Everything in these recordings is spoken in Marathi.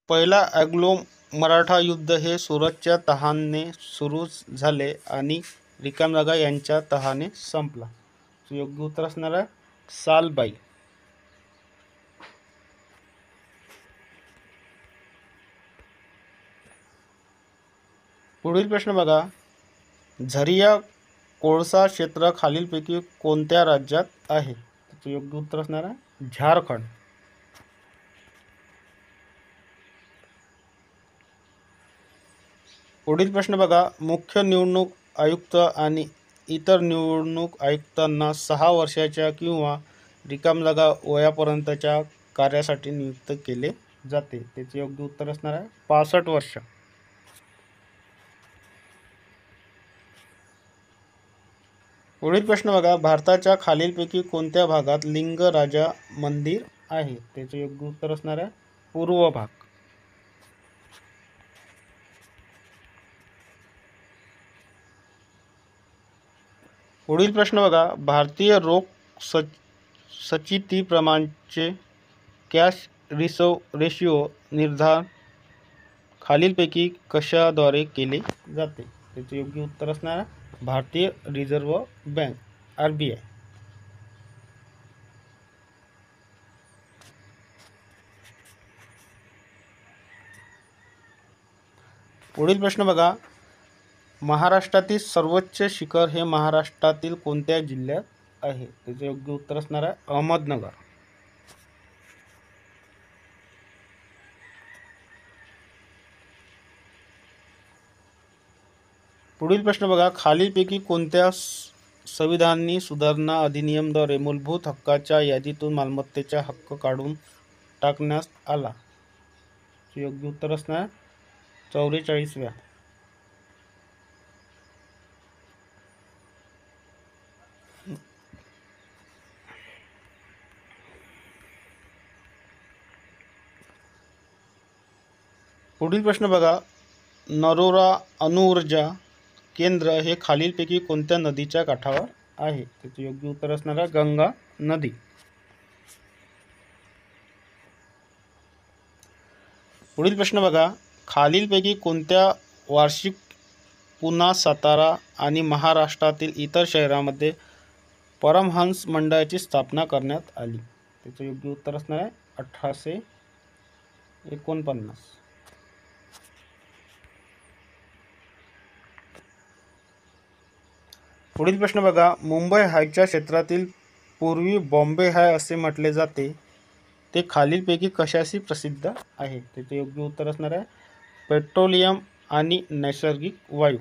पहिला अँग्लो मराठा युद्ध हे सुरतच्या तहाने सुरू झाले आणि रिकामजागा यांच्या तहाने संपला. योग्य उत्तर असणार आहे सालबाई. पुढील प्रश्न बघा. झरिया कोळसा क्षेत्र खालीलपैकी कोणत्या राज्यात आहे? त्याचे योग्य उत्तर असणार आहे झारखंड. पुढील प्रश्न बघा. मुख्य निवडणूक आयुक्त आणि इतर निवडणूक आयुक्तांना 6 वर्षाच्या किंवा रिकामजागा वयापर्यंतच्या कार्यासाठी नियुक्त केले जाते. त्याचे योग्य उत्तर असणार आहे 65 वर्ष. पुढील प्रश्न बघा. भारताच्या खालीलपैकी कोणत्या भागात लिंगराजा मंदिर आहे? त्याचे योग्य उत्तर असणार आहे पूर्व भाग. पुढील प्रश्न बघा. भारतीय रोख संचिती प्रमाणचे कॅश रेशिओ निर्धारण खालीलपैकी कशाद्वारे केले जाते? त्याचे योग्य उत्तर असणार आहे भारतीय रिझर्व्ह बँक RBI. पुढील प्रश्न बघा. महाराष्ट्रातील सर्वोच्च शिखर हे महाराष्ट्रातील कोणत्या जिल्ह्यात आहे? त्याचे योग्य उत्तर असणार आहे अहमदनगर. पुढील प्रश्न बघा. खालीलपैकी कोणत्या संविधानी सुधारणा अधिनियमाद्वारे मूलभूत हक्काच्या यादीतून मालमत्तेचा हक्क काढून टाकण्यात आला? योग्य उत्तर असणार 44व्या. पुढील प्रश्न बघा. नरोरा अणुऊर्जा केंद्र हे खालीलपैकी कोणत्या नदीच्या काठावर आहे? त्याचे योग्य उत्तर असणार आहे गंगा नदी. पुढील प्रश्न बघा. खालीलपैकी कोणत्या वार्षिक पुणा, सातारा आणि महाराष्ट्रातील इतर शहरांमध्ये परमहंस मंडळाची स्थापना करण्यात आली? त्याचे योग्य उत्तर असणार आहे 1849. पुढील प्रश्न बघा. मुंबई हायच्या क्षेत्रातील पूर्वी बॉम्बे हाय असे म्हटले जाते ते खालीलपैकी कशाशी प्रसिद्ध आहे? त्याचे योग्य उत्तर असणार आहे पेट्रोलियम आणि नैसर्गिक वायू.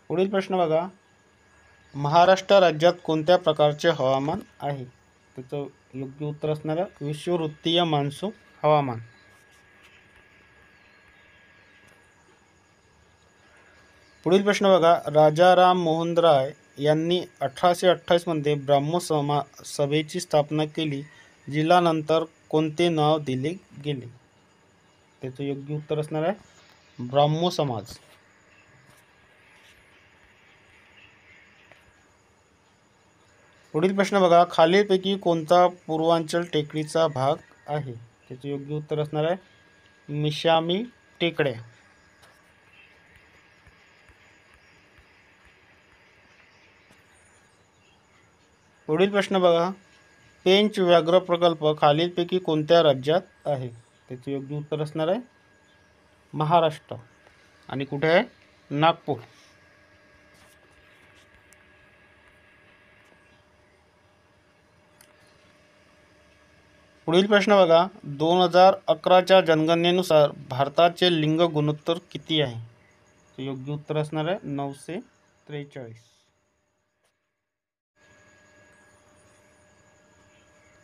पुढील प्रश्न बघा. महाराष्ट्र राज्यात कोणत्या प्रकारचे हवामान आहे? त्याचं योग्य उत्तर असणार आहे विषुववृत्तीय मान्सून हवामान. पुढील प्रश्न बघा. राजा राम मोहन राय यांनी 1828 मध्ये ब्राह्मो सभेची स्थापना केली, जिला नंतर कोणते नाव दिले गेले? त्याचं योग्य उत्तर असणार आहे ब्राह्मो समाज. पुढील प्रश्न बघा. खालीलपैकी कोणता पूर्वांचल टेकडीचा भाग आहे? त्याचे योग्य उत्तर असणार आहे मिशामी टेकड्या. पुढील प्रश्न बघा. पेंच व्याघ्र प्रकल्प खालीलपैकी कोणत्या राज्यात आहे? त्याचे योग्य उत्तर असणार आहे महाराष्ट्र. आणि कुठे आहे? नागपूर. पुढील प्रश्न बघा. 2011च्या जनगणनेनुसार भारताचे लिंग गुणोत्तर किती आहे? योग्य उत्तर असणार आहे 943.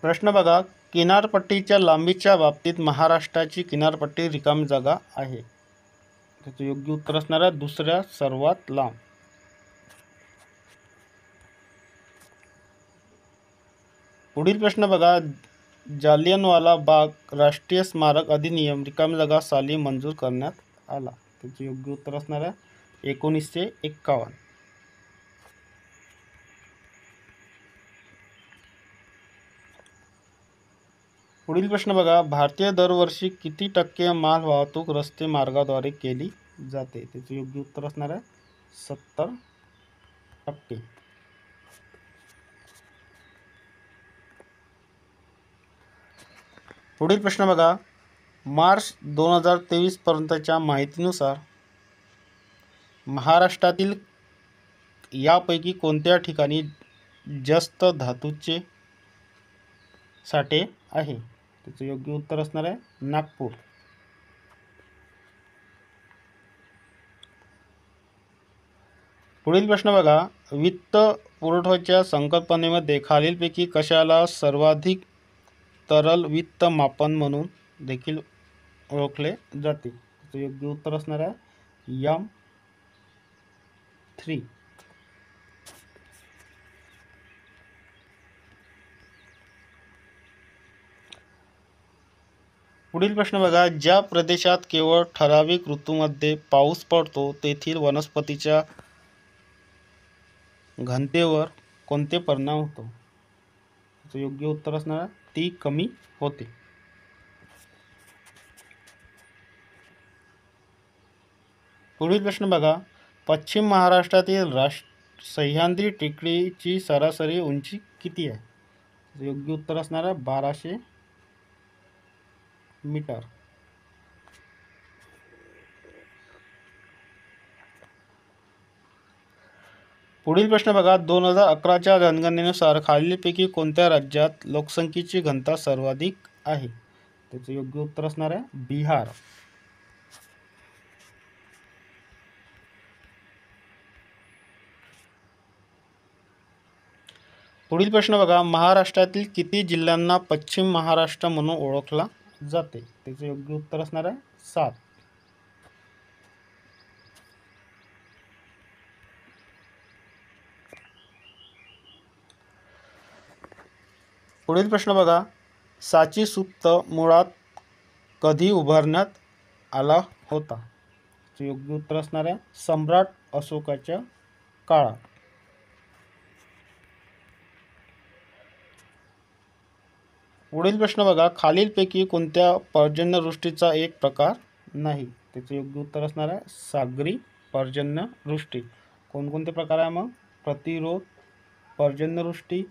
प्रश्न बघा. किनारपट्टीच्या लांबीच्या बाबतीत महाराष्ट्राची किनारपट्टी रिकामी जागा आहे. त्याचं योग्य उत्तर असणार आहे दुसऱ्या सर्वात लांब. पुढील प्रश्न बघा. जालियनवाला बाग राष्ट्रीय स्मारक अधिनियम रिकामी जागा साली मंजूर करण्यात आला? त्याचे योग्य उत्तर असणार आहे 1951. पुढील प्रश्न बघा, भारतीय दरवर्षी किती टक्के माल वाहतूक रस्ते मार्गाद्वारे केली जाते? त्याचे योग्य उत्तर असणार आहे 70%. पुढील प्रश्न बघा, मार्च 2023 पर्यंतच्या माहितीनुसार महाराष्ट्रातील यापैकी कोणत्या ठिकाणी जास्त धातूचे साठे आहे? त्याचं योग्य उत्तर असणार आहे नागपूर. पुढील प्रश्न बघा, वित्त पुरवठ्याच्या संकल्पनेमध्ये खालीलपैकी कशाला सर्वाधिक तरल वित्त मापन म्हणून देखील ओळखले जाते? त्याचं योग्य उत्तर असणार आहे M3. पुढील प्रश्न बघा, ज्या प्रदेशात केवळ ठराविक ऋतूमध्ये पाऊस पडतो तेथील वनस्पतीच्या घनतेवर कोणते परिणाम होतो? त्याचं योग्य उत्तर असणार आहे ती कमी होते. पुढील प्रश्न बघा, पश्चिम महाराष्ट्रातील सह्याद्री टेकडीची सरासरी उंची किती आहे? त्याचं योग्य उत्तर असणार आहे 1200 मीटर. पुढील प्रश्न बघा, 2011च्या जनगणनेनुसार खालीलपैकी कोणत्या राज्यात लोकसंख्येची घनता सर्वाधिक आहे? त्याचे योग्य उत्तर असणार आहे बिहार. पुढील प्रश्न बघा, महाराष्ट्रातील किती जिल्ह्यांना पश्चिम महाराष्ट्र म्हणून ओळखला जाते? त्याचे योग्य उत्तर असणार आहे 7. पुढील प्रश्न बघा, सांची स्तूप मुळात कधी उभारण्यात आला होता? त्याचे योग्य उत्तर असणार आहे सम्राट अशोकाच्या काळात. पुढील प्रश्न बघा, खालीलपैकी कोणत्या पर्जन्यवृष्टीचा एक प्रकार नाही? त्याचे योग्य उत्तर असणार आहे सागरी पर्जन्यवृष्टी. कोणकोणते प्रकार आहे मग? प्रतिरोध पर्जन्यवृष्टी,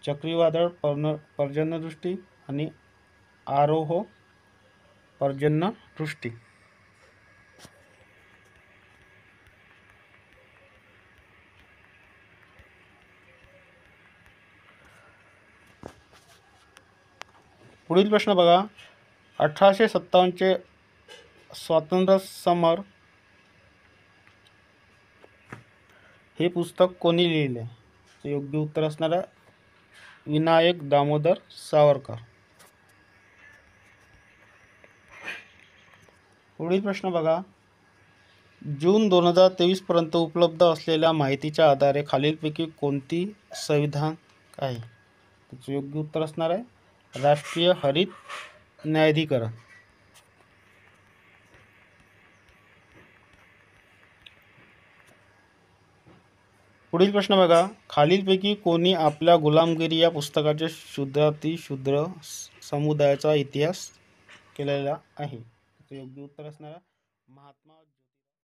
चक्रीवादळ पर्जन्यवृष्टी आणि आरोह पर्जन्यवृष्टी. पुढील प्रश्न बघा, 1857चे स्वातंत्र्य समर हे पुस्तक कोणी लिहिले? योग्य उत्तर असणार आहे विनायक दामोदर सावरकर. पुढील प्रश्न बघा, जून 2023 पर्यंत उपलब्ध असलेल्या माहितीच्या आधारे खालीलपैकी कोणती संविधान आहे? त्याचे योग्य उत्तर असणार आहे राष्ट्रीय हरित न्यायाधिकरण. पुढील प्रश्न बघा, खालीलपैकी कोणी आपल्या गुलामगिरी या पुस्तकाचे शूद्रातिशूद्र समुदायाचा इतिहास केलेला आहे? त्याचे योग्य उत्तर असणार आहे महात्मा